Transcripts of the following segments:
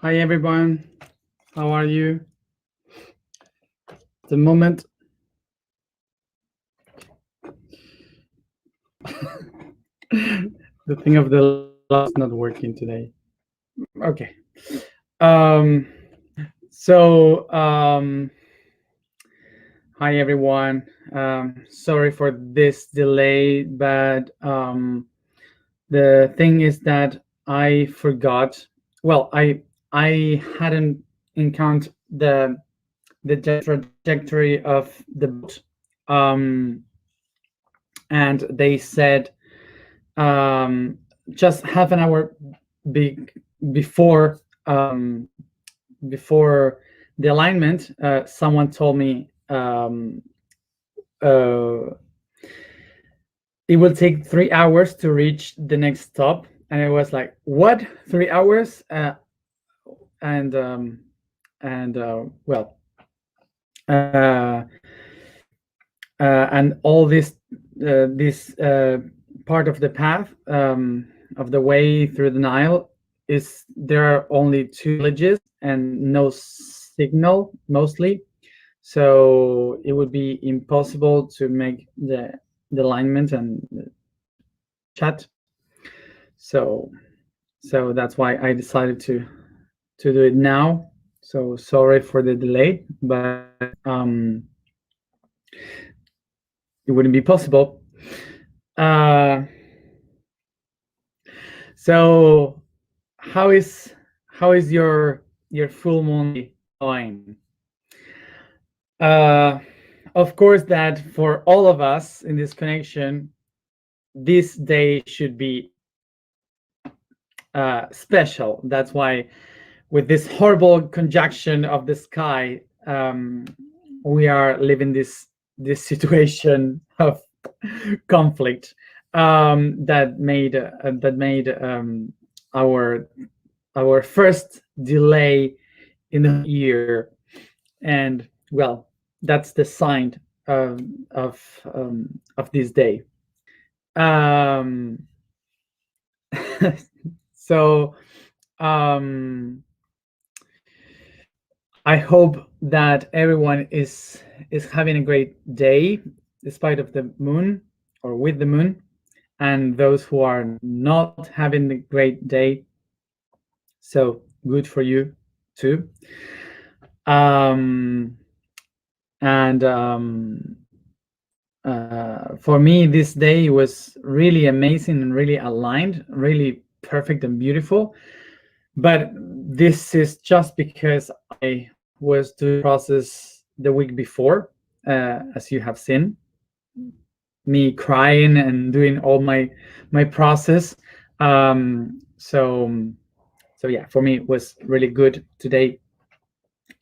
Hi everyone, how are you? The moment the thing of the last is not working today. Okay. Um so Hi everyone. Sorry for this delay, but the thing is that I forgot. Well, I hadn't encountered the trajectory of the boat. Um and they said just half an hour be, before before the alignment, someone told me uh, it will take 3 hours to reach the next stop, and I was like, "What? 3 hours?" And well, uh, and all this part of the path, of the way through the Nile, is there are only two villages and no signal mostly, so it would be impossible to make the alignment and chat. So that's why I decided to do it now. So sorry for the delay, but it wouldn't be possible. Uh, so how is your full moon going? Uh, of course, that for all of us in this connection, this day should be special. That's why, with this horrible conjunction of the sky, we are living this situation of conflict that made our our first delay in the year, and well, that's the sign of of this day. Um, so um, I hope that everyone is having a great day despite of the moon or with the moon, and those who are not having a great day, so good for you too. Um, and For me, this day was really amazing and really aligned, really perfect and beautiful. But this is just because I was doing process the week before, as you have seen, me crying and doing all my process. So yeah, for me it was really good today.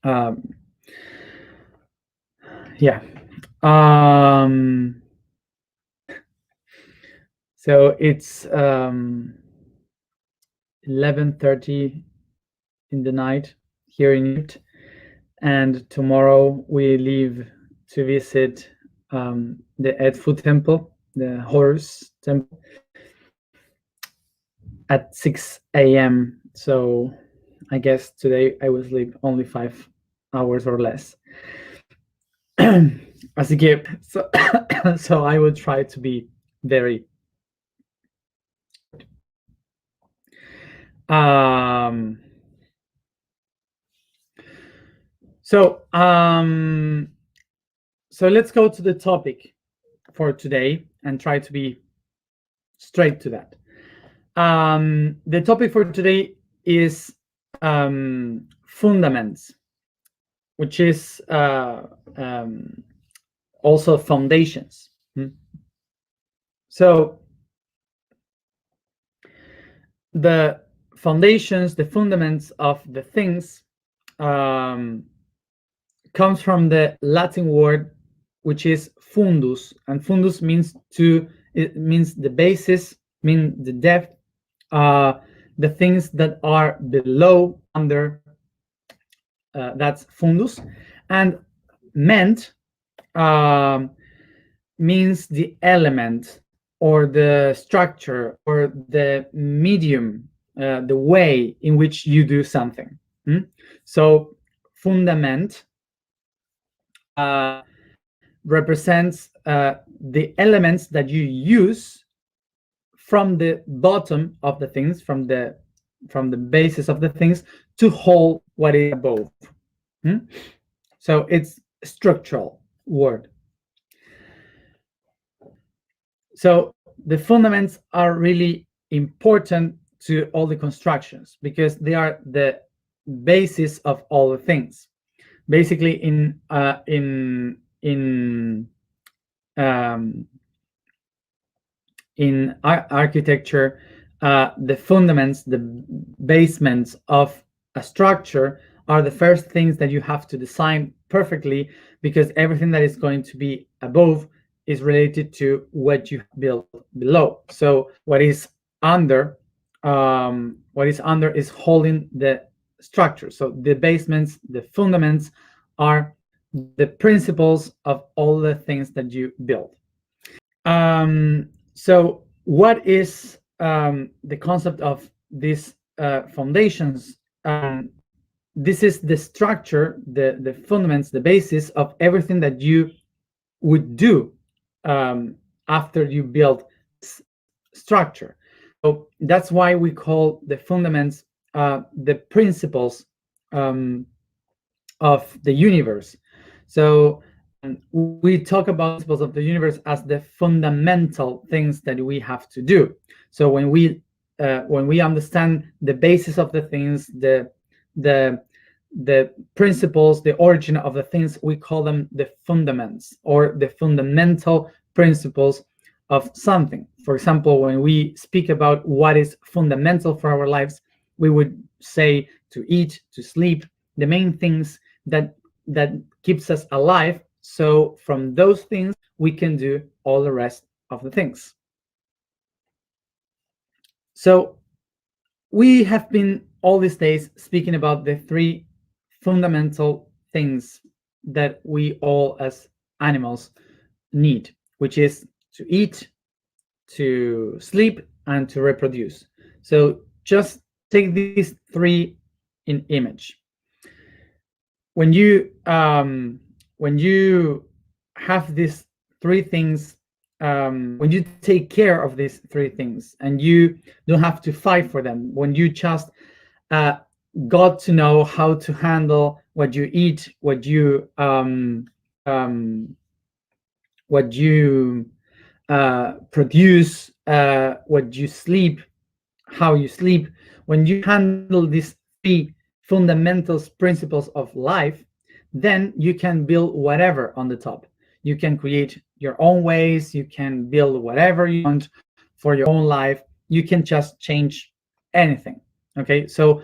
Um, yeah. Um, so it's 11:30 in the night here in Egypt, and tomorrow we leave to visit the Edfu temple, the horse temple, at 6 a.m. So I guess today I will sleep only 5 hours or less. As a gift. So, so I will try to be very. Um, so um, so let's go to the topic for today and try to be straight to that. The topic for today is fundaments, which is also foundations. So the foundations, the fundaments of the things, comes from the Latin word, which is fundus, and fundus means it means the basis, mean the depth, the things that are below, under. That's fundus, and ment means the element or the structure or the medium, the way in which you do something. So fundament represents the elements that you use from the bottom of the things, from the basis of the things, to hold what is above. So it's structural word. So the fundaments are really important to all the constructions because they are the basis of all the things. Basically, um, in architecture, the fundaments, the basements of a structure are the first things that you have to design perfectly, because everything that is going to be above is related to what you build below. So what is under is holding the structure. So the basements, the fundaments, are the principles of all the things that you build. So what is the concept of these foundations? This is the structure, the fundaments, the basis of everything that you would do after you build this structure. So that's why we call the fundaments the principles of the universe. So we talk about principles of the universe as the fundamental things that we have to do. So when we understand the basis of the things, the the principles, the origin of the things, we call them the fundaments or the fundamental principles of something. For example, when we speak about what is fundamental for our lives, we would say to eat, to sleep, the main things that keeps us alive. So from those things, we can do all the rest of the things. So we have been all these days speaking about the three fundamental things that we all as animals need, which is to eat, to sleep, and to reproduce. So just take these three in image. When you have these three things, when you take care of these three things and you don't have to fight for them, when you just got to know how to handle what you eat, um, what you produce, what you sleep, how you sleep, when you handle these three fundamental principles of life, then you can build whatever on the top. You can create your own ways, you can build whatever you want for your own life, you can just change anything. Okay, so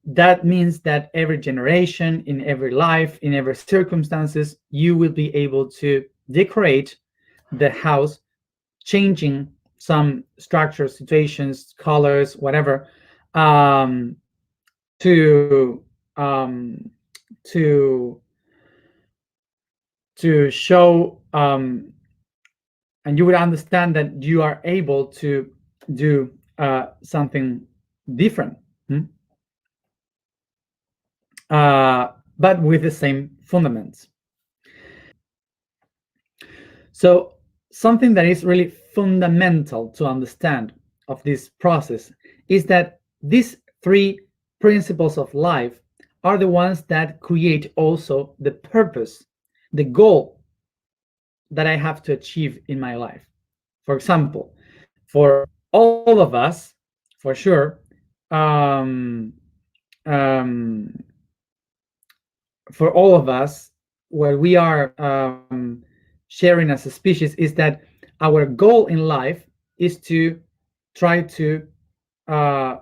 that means that every generation, in every life, in every circumstances, you will be able to decorate the house, changing some structures, situations, colors, whatever, um, to um, to to show, and you would understand that you are able to do something different, but with the same fundaments. So something that is really fundamental to understand of this process is that these three principles of life are the ones that create also the purpose, the goal that I have to achieve in my life. For example, for all of us, for sure, um, um, for all of us, what we are sharing as a species is that our goal in life is to try uh,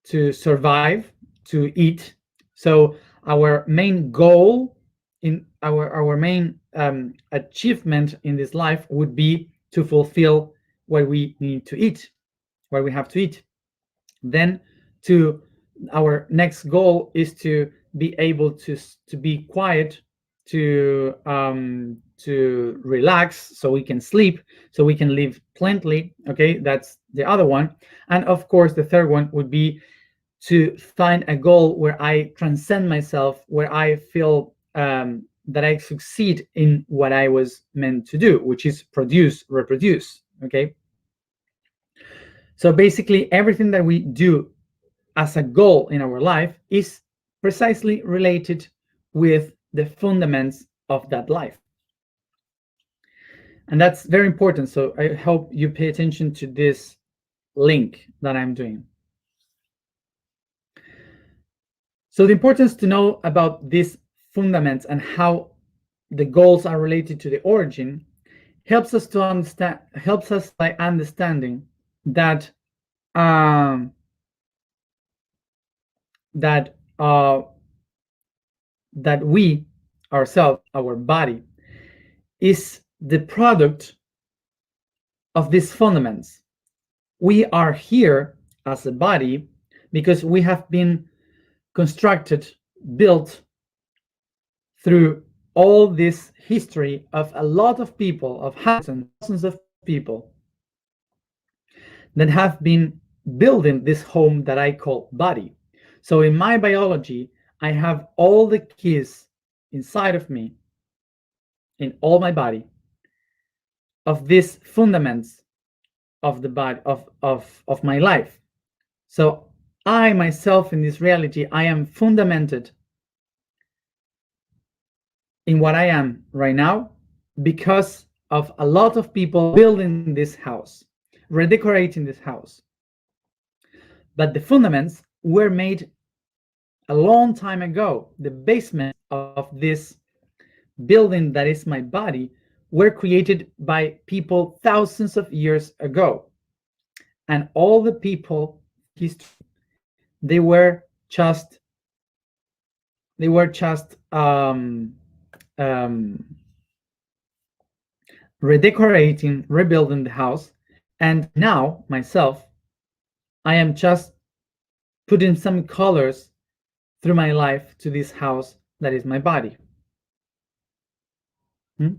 to survive, to eat. So our main goal in our main achievement in this life would be to fulfill what we need to eat, what we have to eat. Then to our next goal is to be able to be quiet, to relax, so we can sleep, so we can live plentifully. Okay, that's the other one. And of course the third one would be to find a goal where I transcend myself, where I feel that I succeed in what I was meant to do, which is produce, reproduce. Okay. So basically, everything that we do as a goal in our life is precisely related with the fundaments of that life. And that's very important. So I hope you pay attention to this link that I'm doing. So the importance to know about these fundaments and how the goals are related to the origin helps us to understand, helps us by understanding that um, that uh, that we ourselves, our body, is the product of these fundaments. We are here as a body because we have been constructed, built through all this history of a lot of people, of hundreds and thousands of people that have been building this home that I call body. So in my biology, I have all the keys inside of me, in all my body, of these fundaments of the body of my life. So I myself in this reality, I am fundamented in what I am right now because of a lot of people building this house, redecorating this house. But the fundaments were made a long time ago. The basement of this building that is my body were created by people thousands of years ago. And all the people history, they were just they were just um, redecorating, rebuilding the house. And now, myself, I am just putting some colors through my life to this house that is my body. Hmm?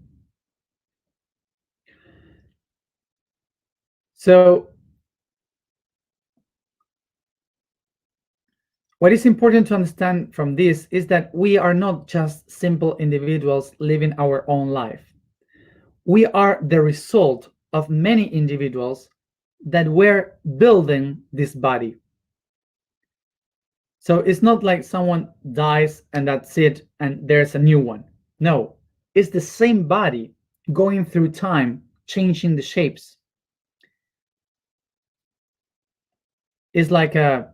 So, what is important to understand from this is that we are not just simple individuals living our own life. We are the result of many individuals that were building this body. So it's not like someone dies and that's it and there's a new one. No, it's the same body going through time, changing the shapes. It's like a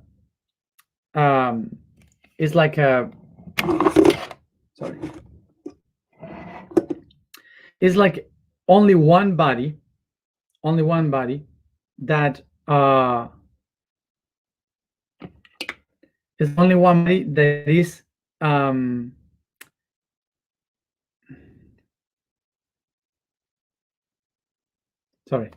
um it's like a sorry. It's like only one body, only one body that is only one body that is um sorry.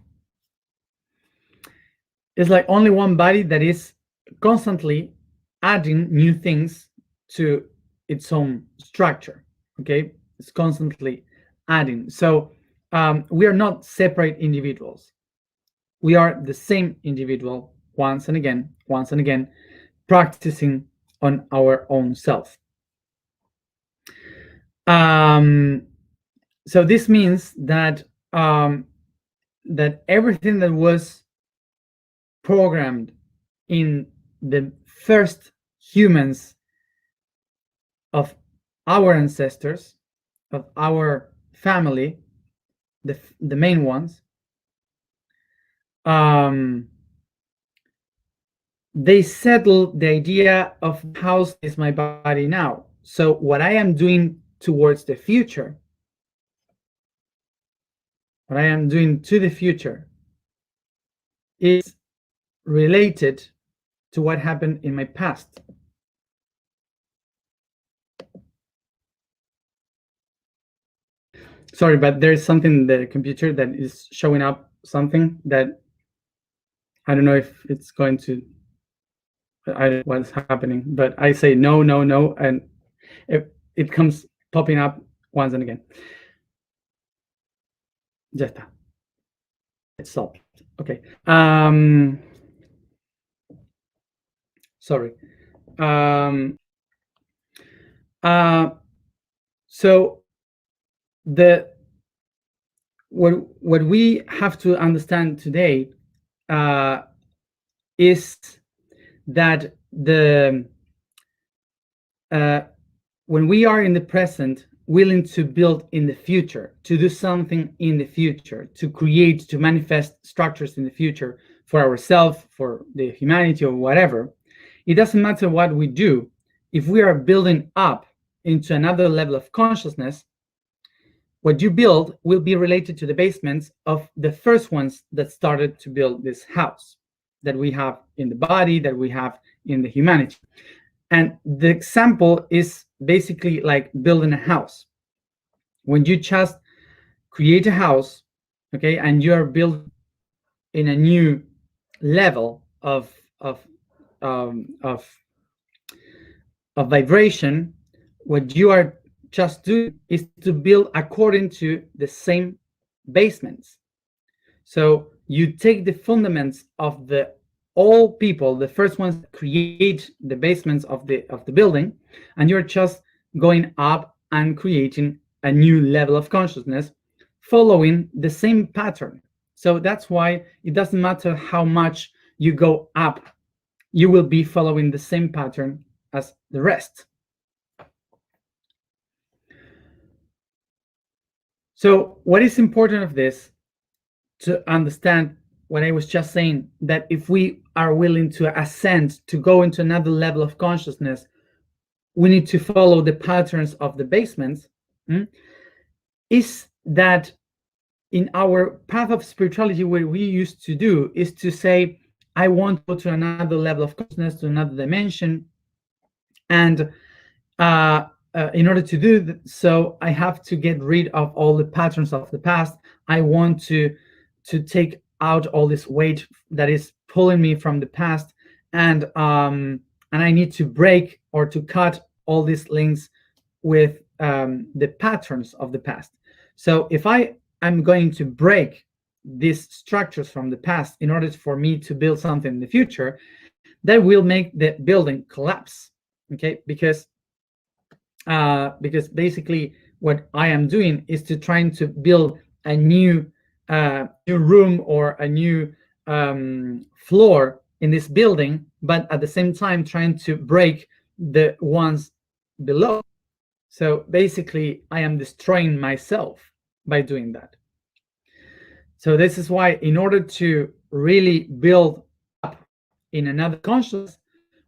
It's like only one body that is constantly adding new things to its own structure. Okay, it's constantly adding. So we are not separate individuals. We are the same individual once and again, practicing on our own self. Um, so this means that that everything that was programmed in the first humans of our ancestors, of our family, the main ones, um, they settled the idea of the house is my body now. So what I am doing towards the future, what I am doing to the future, is related to what happened in my past. Sorry, but there's something in the computer that is showing up something that I don't know if it's going to, I don't know what's happening, but I say no, no, no, and it comes popping up once and again. Ya está. It's solved. Okay. sorry. Um, uh, so the what we have to understand today uh, is that the uh, when we are in the present, willing to build in the future, to do something in the future, to create, to manifest structures in the future for ourselves, for the humanity, or whatever, it doesn't matter what we do. If we are building up into another level of consciousness, what you build will be related to the basements of the first ones that started to build this house that we have in the body, that we have in the humanity. And the example is basically like building a house. When you just create a house, okay, and you are building in a new level of um, of of vibration, what you are just doing is to build according to the same basements. So you take the fundaments of the all people, the first ones that create the basements of the building, and you're just going up and creating a new level of consciousness, following the same pattern. So that's why it doesn't matter how much you go up, you will be following the same pattern as the rest. So what is important of this to understand what I was just saying, that if we are willing to ascend, to go into another level of consciousness, we need to follow the patterns of the basements, is that in our path of spirituality, what we used to do is to say, I want to go to another level of consciousness, to another dimension. And in order to do so, I have to get rid of all the patterns of the past. I want to take out all this weight that is pulling me from the past, and I need to break or to cut all these links with the patterns of the past. So if I am going to break these structures from the past in order for me to build something in the future, that will make the building collapse. Okay, because basically what I am doing is to trying to build a new room or a new floor in this building, but at the same time trying to break the ones below. So basically, I am destroying myself by doing that. So this is why, in order to really build up in another consciousness,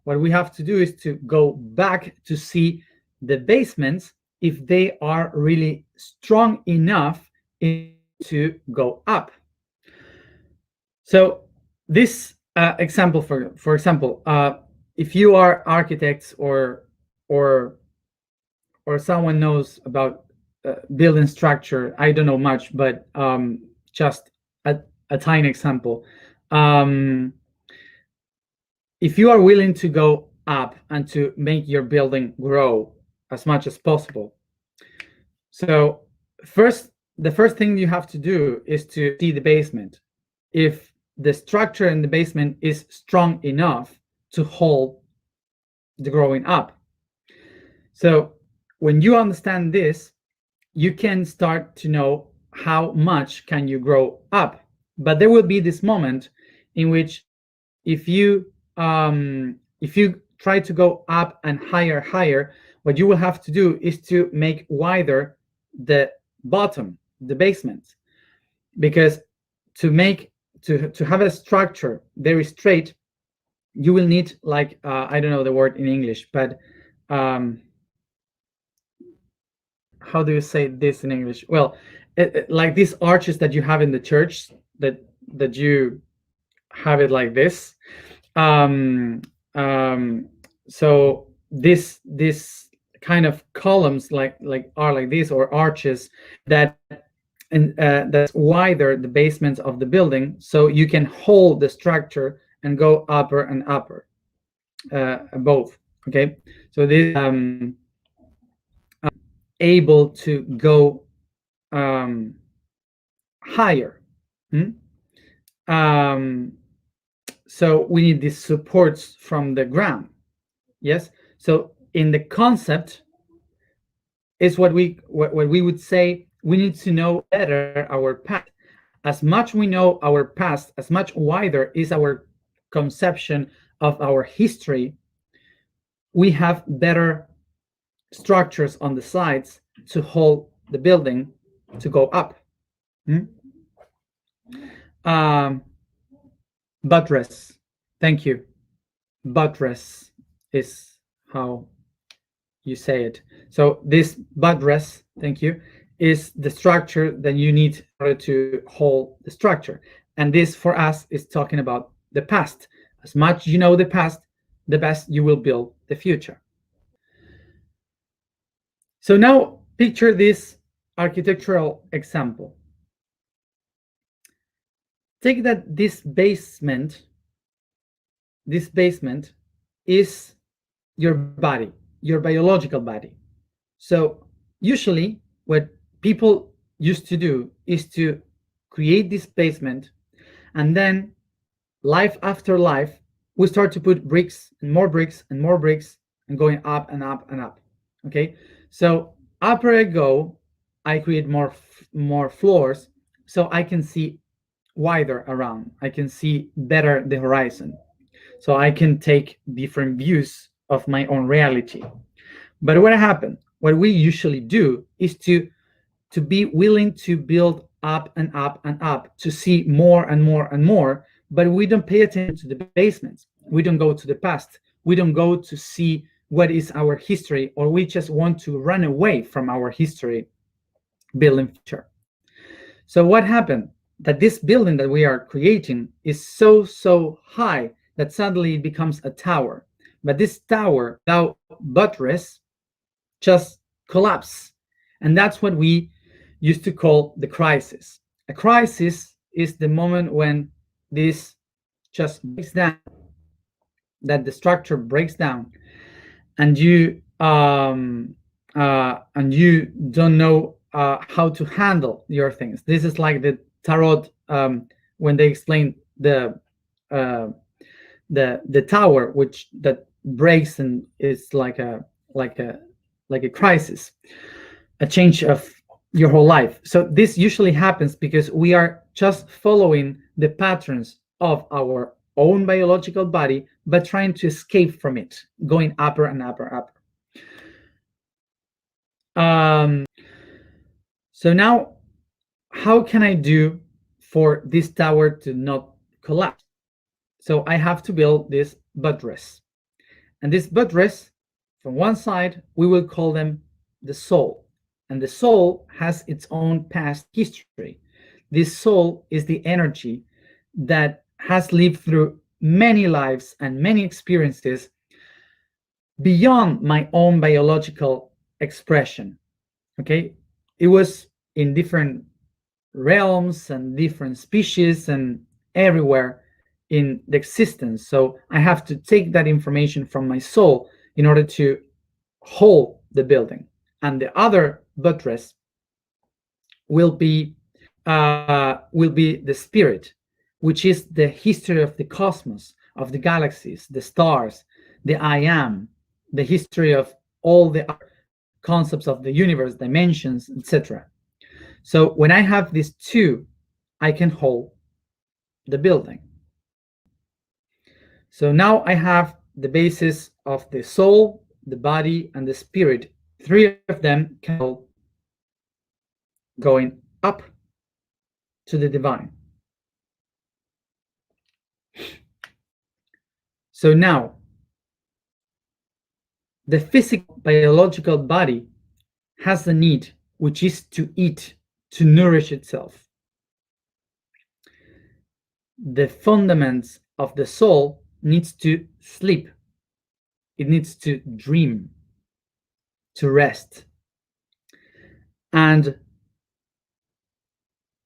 what we have to do is to go back to see the basements if they are really strong enough to go up. So this example, for example, if you are architects or or someone knows about building structure, I don't know much, but just a tiny example. Um, if you are willing to go up and to make your building grow as much as possible, so the first thing you have to do is to see the basement. If the structure in the basement is strong enough to hold the growing up. So when you understand this, you can start to know how much can you grow up. But there will be this moment in which if you try to go up and higher, what you will have to do is to make wider the bottom, the basement, because to make to have a structure very straight, you will need like I don't know the word in English, but how do you say this in English? Well, like these arches that you have in the church, that you have it like this. Um, um, so this kind of columns like are like this, or arches that and that's wider the basements of the building, so you can hold the structure and go upper and upper, both. Okay, so this able to go higher. Hmm? Um, So we need these supports from the ground. Yes. So in the concept is what we would say, we need to know better our past. As much we know our past, as much wider is our conception of our history, we have better structures on the sides to hold the building to go up. Hmm? Um, Buttress. Thank you. Buttress is how you say it. So this buttress, thank you, is the structure that you need in order to hold the structure. And this for us is talking about the past. As much you know the past, the best you will build the future. So now picture this architectural example. Take that this basement is your body, your biological body. So usually what people used to do is to create this basement, and then life after life, we start to put bricks and more bricks and more bricks and going up and up and up. Okay. So upper I go, I create more floors so I can see wider around. I can see better the horizon. So I can take different views of my own reality. But what happened? What we usually do is to be willing to build up and up and up to see more and more and more, but we don't pay attention to the basements. We don't go to the past. We don't go to see what is our history, or we just want to run away from our history building future. So what happened? That this building that we are creating is so high that suddenly it becomes a tower. But this tower without buttress just collapse. And that's what we used to call the crisis. A crisis is the moment when this just breaks down, that the structure breaks down, and you don't know how to handle your things. This is like the tarot, when they explain uh, the tower, which that breaks and is like a like a crisis, a change of your whole life. So this usually happens because we are just following the patterns of our own biological body, but trying to escape from it, going upper and upper, upper. So now, how can I do for this tower to not collapse? So I have to build this buttress. And this buttress, from one side, we will call them the soul. And the soul has its own past history. This soul is the energy that has lived through many lives and many experiences beyond my own biological expression. Okay. It was in different realms and different species and everywhere in the existence. So I have to take that information from my soul in order to hold the building. And the other buttress will be the spirit, which is the history of the cosmos, of the galaxies, the stars, the I am, the history of all the concepts of the universe, dimensions, etc. So when I have these two, I can hold the building. So now I have the basis of the soul, the body, and the spirit. Three of them can hold going up to the divine. So now, the physical biological body has a need, which is to eat, to nourish itself. The fundaments of the soul needs to sleep. It needs to dream, to rest. And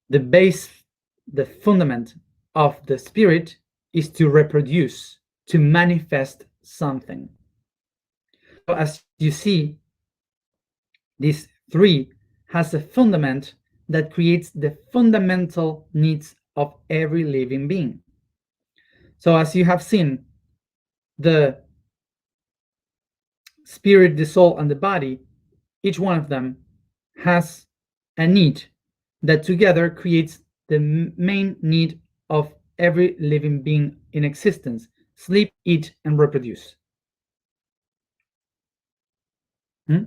the base, the fundament of the spirit is to reproduce, to manifest something. So as you see, these three has a fundament that creates the fundamental needs of every living being. So as you have seen, the spirit, the soul, and the body, each one of them has a need that together creates the main need of every living being in existence: sleep, eat, and reproduce. Hmm?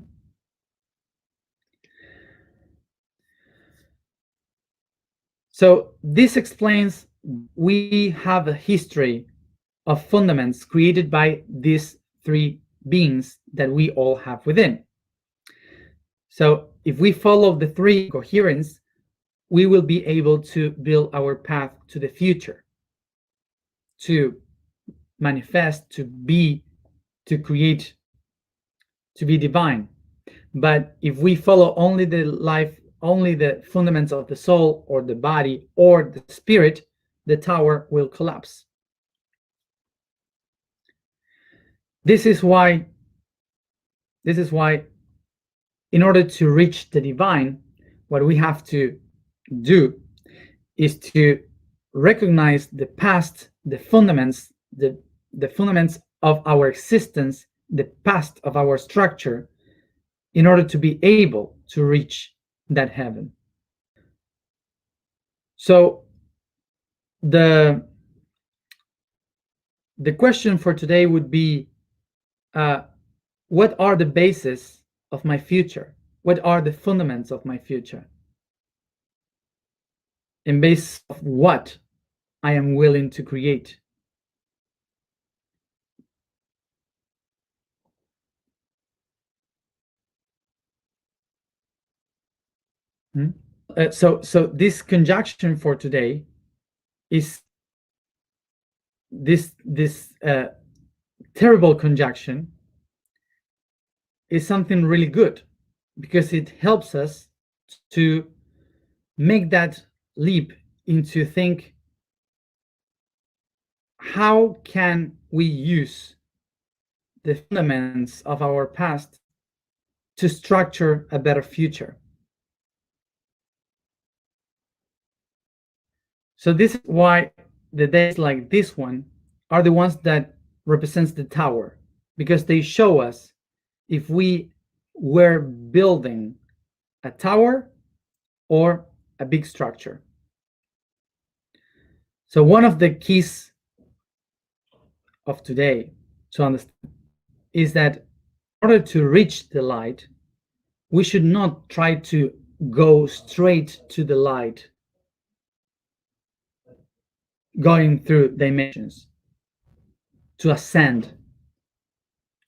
So this explains we have a history of fundaments created by these three beings that we all have within. So if we follow the three coherence, we will be able to build our path to the future, to manifest, to be, to create, to be divine. But if we follow only the life, only the fundaments of the soul or the body or the spirit, the tower will collapse. This is why in order to reach the divine, what we have to do is to recognize the past, the fundaments, the fundaments of our existence, the past of our structure, in order to be able to reach that heaven. So the question for today would be, uh, what are the bases of my future? What are the fundaments of my future? In base of what I am willing to create. Hmm? So this conjunction for today is this terrible conjunction is something really good, because it helps us to make that leap into think, how can we use the fundaments of our past to structure a better future. So this is why the days like this one are the ones that represents the tower, because they show us if we were building a tower or a big structure. So one of the keys of today to understand is that in order to reach the light, we should not try to go straight to the light, going through dimensions to ascend.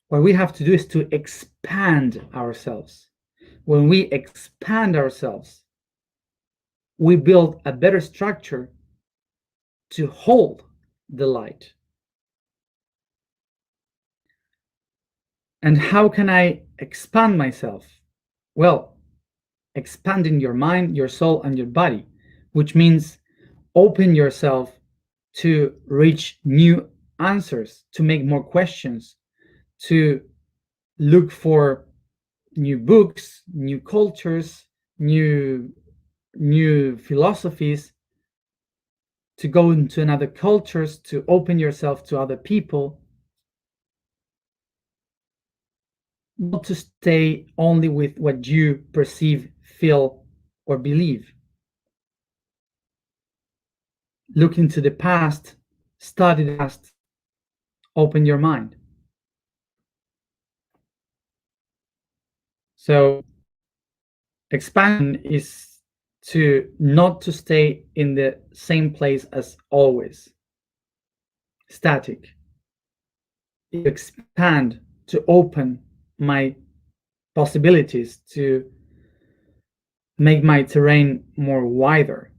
What we have to do is to expand ourselves. When we expand ourselves, we build a better structure to hold the light. And how can I expand myself? Well, expanding your mind, your soul, and your body, which means open yourself to reach new answers, to make more questions, to look for new books, new cultures, new philosophies, to go into another cultures, to open yourself to other people, not to stay only with what you perceive, feel, or believe. Look into the past, study the past, open your mind. So expansion is to not to stay in the same place as always, static. Expand, to open my possibilities, to make my terrain more wider.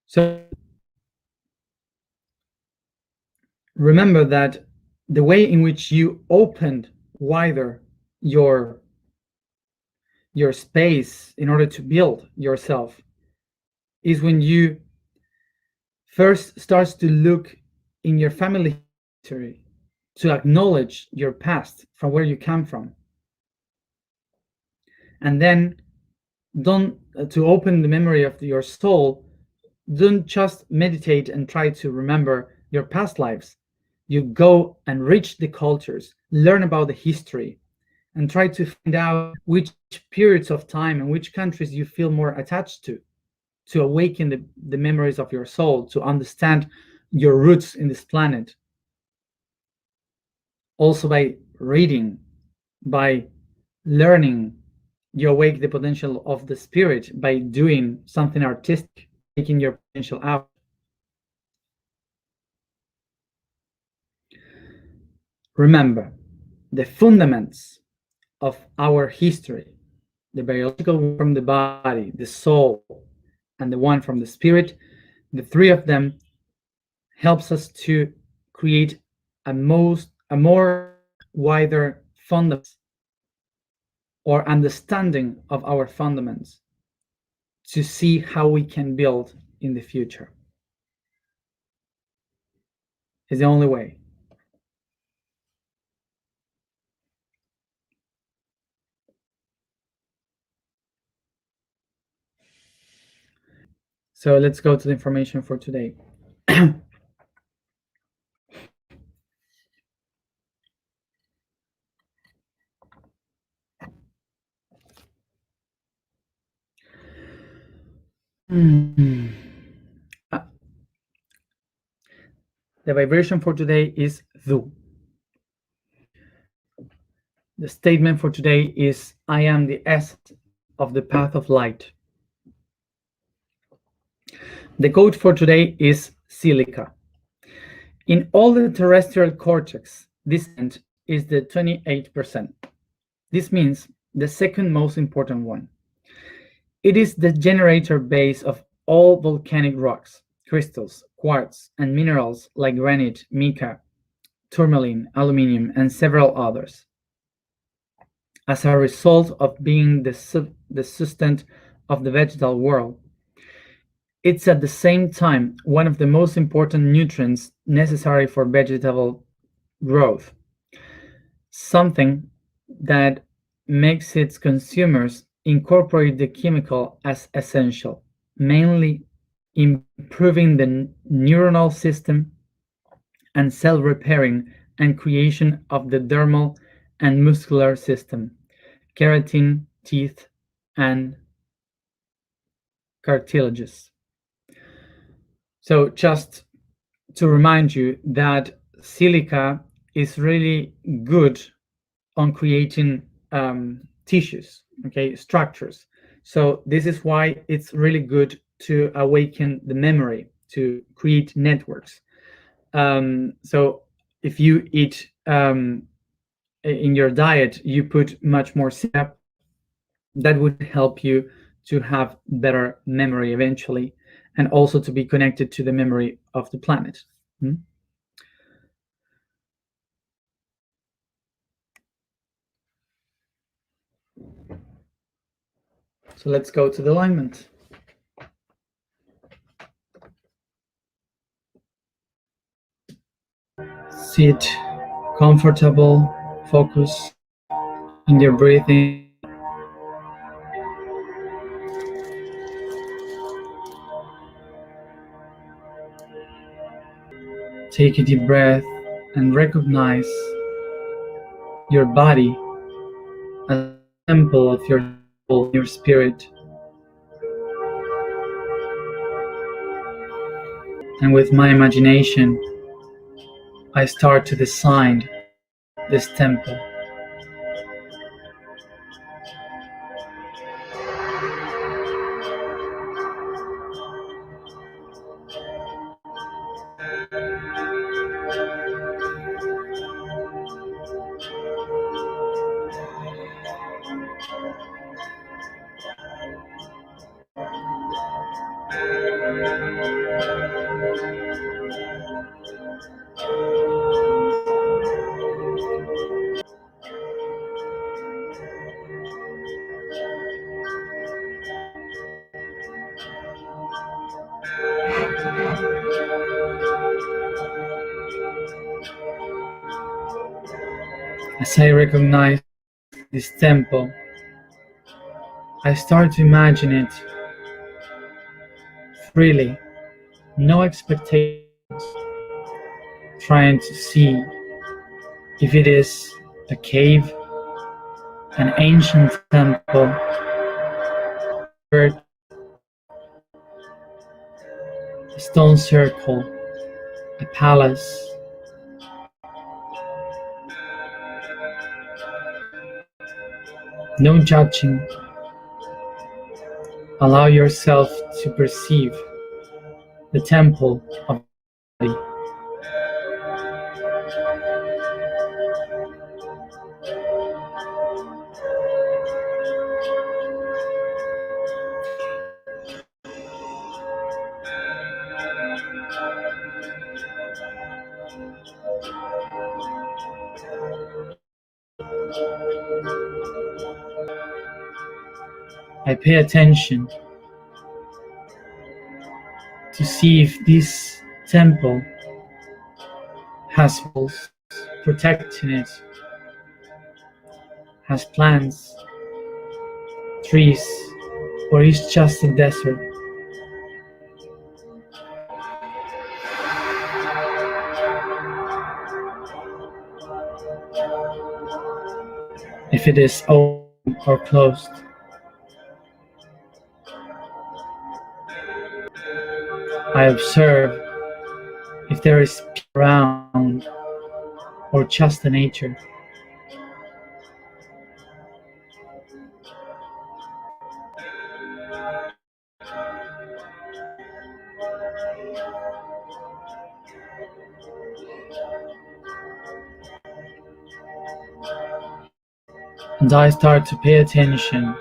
So remember that the way in which you opened wider your space in order to build yourself is when you first starts to look in your family history, to acknowledge your past from where you come from, and then don't to open the memory of your soul. Don't just meditate and try to remember your past lives. You go and reach the cultures, learn about the history, and try to find out which periods of time and which countries you feel more attached to awaken the memories of your soul, to understand your roots in this planet. Also, by reading, by learning, you awake the potential of the spirit by doing something artistic, taking your potential out. Remember, the fundaments of our history, the biological one from the body, the soul, and the one from the spirit, the three of them helps us to create a more wider fundaments or understanding of our fundaments to see how we can build in the future. Is the only way. So let's go to the information for today. The vibration for today is Du. The statement for today is I am the essence of the path of light. The code for today is silica. In all the terrestrial cortex, this end is the 28%. This means the second most important one. It is the generator base of all volcanic rocks, crystals, quartz, and minerals like granite, mica, tourmaline, aluminium, and several others. As a result of being the sustenance of the vegetal world, it's at the same time one of the most important nutrients necessary for vegetable growth, something that makes its consumers incorporate the chemical as essential, mainly improving the neuronal system and cell repairing and creation of the dermal and muscular system, keratin, teeth, and cartilages. So just to remind you that silica is really good on creating tissues, okay, structures. So this is why it's really good to awaken the memory, to create networks. So if you eat in your diet, you put much more silica, that would help you to have better memory eventually, and also to be connected to the memory of the planet. So let's go to the alignment. Sit comfortable, focus in your breathing. Take a deep breath and recognize your body as a temple of your soul, your spirit. And with my imagination, I start to design this temple. As I recognize this temple, I start to imagine it freely, no expectations, trying to see if it is a cave, an ancient temple, a stone circle, a palace. No judging, allow yourself to perceive the temple of the body. I pay attention to see if this temple has walls protecting it, has plants, trees, or is just a desert. If it is open or closed. I observe if there is people around or just the nature. And I start to pay attention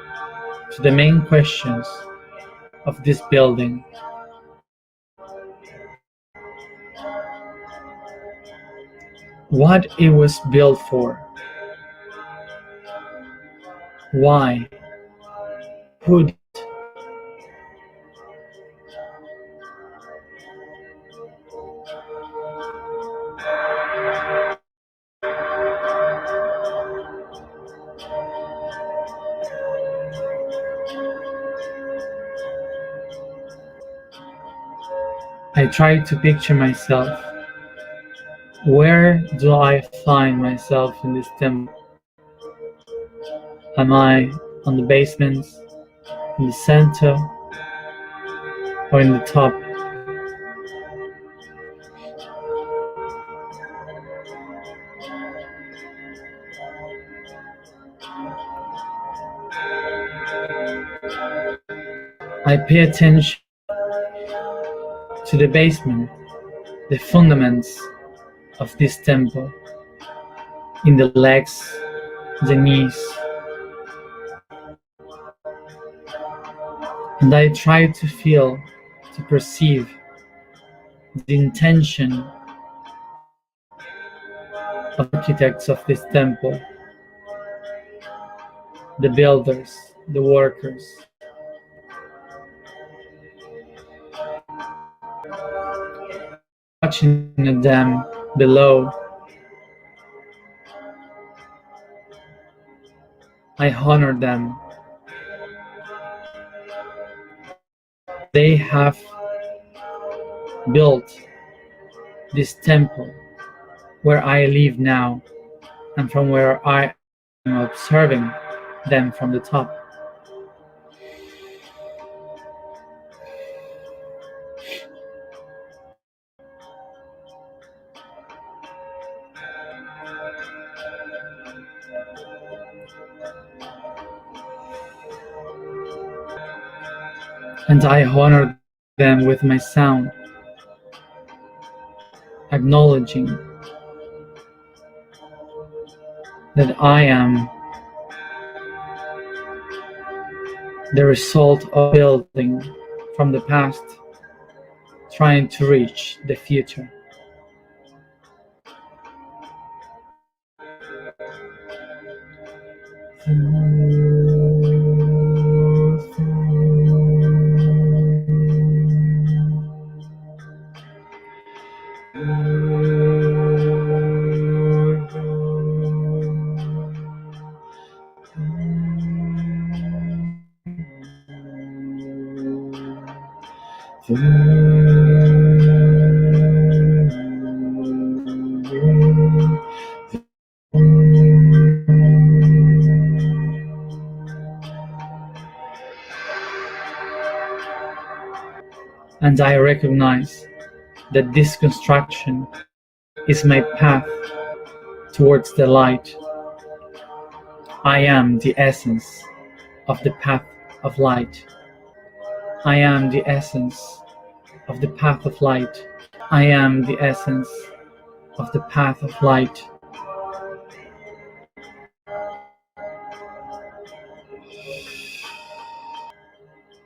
to the main questions of this building. What it was built for, why, who did it? I try to picture myself. Where do I find myself in this temple? Am I on the basement, in the center, or in the top? I pay attention to the basement, the fundaments of this temple, in the legs, the knees, and I try to feel, to perceive the intention of architects of this temple, the builders, the workers. Watching them below, I honor them. They have built this temple where I live now and from where I am observing them from the top. And I honor them with my sound, acknowledging that I am the result of building from the past, trying to reach the future. And I recognize that this construction is my path towards the light. I am the essence of the path of light. I am the essence of the path of light. I am the essence of the path of light.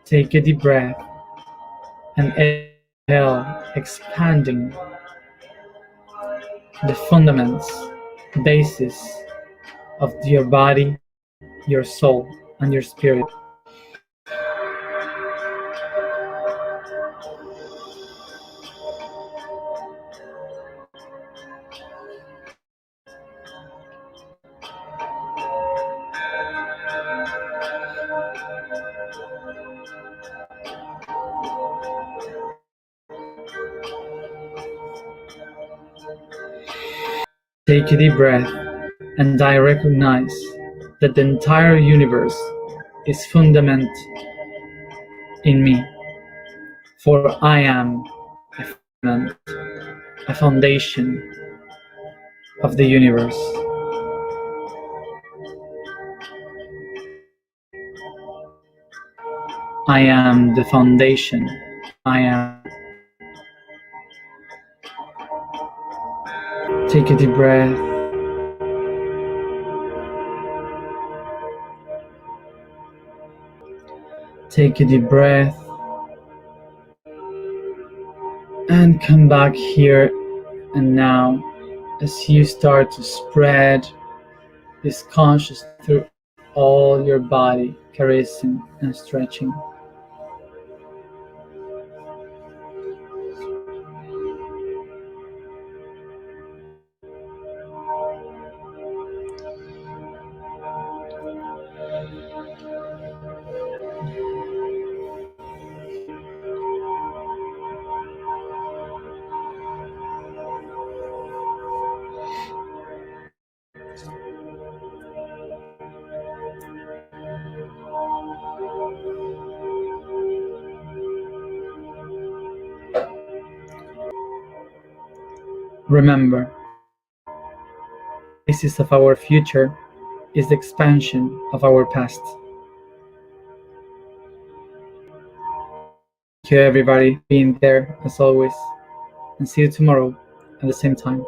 Take a deep breath and exhale, expanding the fundaments, basis of your body, your soul, and your spirit. Take a deep breath, and I recognize that the entire universe is fundament in me, for I am a fundament, a foundation of the universe. I am the foundation. I am. Take a deep breath. Take a deep breath and come back here and now as you start to spread this consciousness through all your body, caressing and stretching. Remember, the basis of our future is the expansion of our past. Thank you everybody being there as always, and see you tomorrow at the same time.